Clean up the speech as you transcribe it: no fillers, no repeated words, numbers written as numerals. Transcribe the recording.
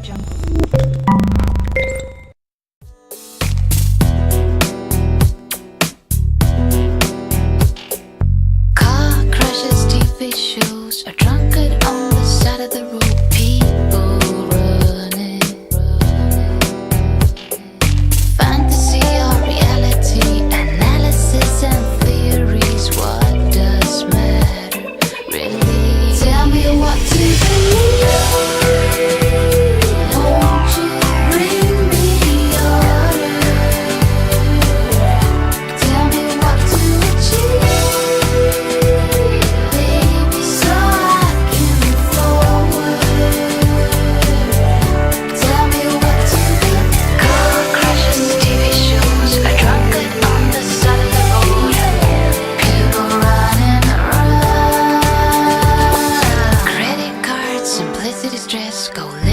Car crashes, TV shows, a drunkard on the side of the road. People running. Fantasy or reality, analysis and theories. What does matter, really? Tell me what to believe. Won't you bring me order? Tell me what to achieve, baby, so I can move forward. Tell me what to be. Car crashes, TV shows, a drunkard on the side of the road. People running around. Credit cards, simplicity, stress, go live.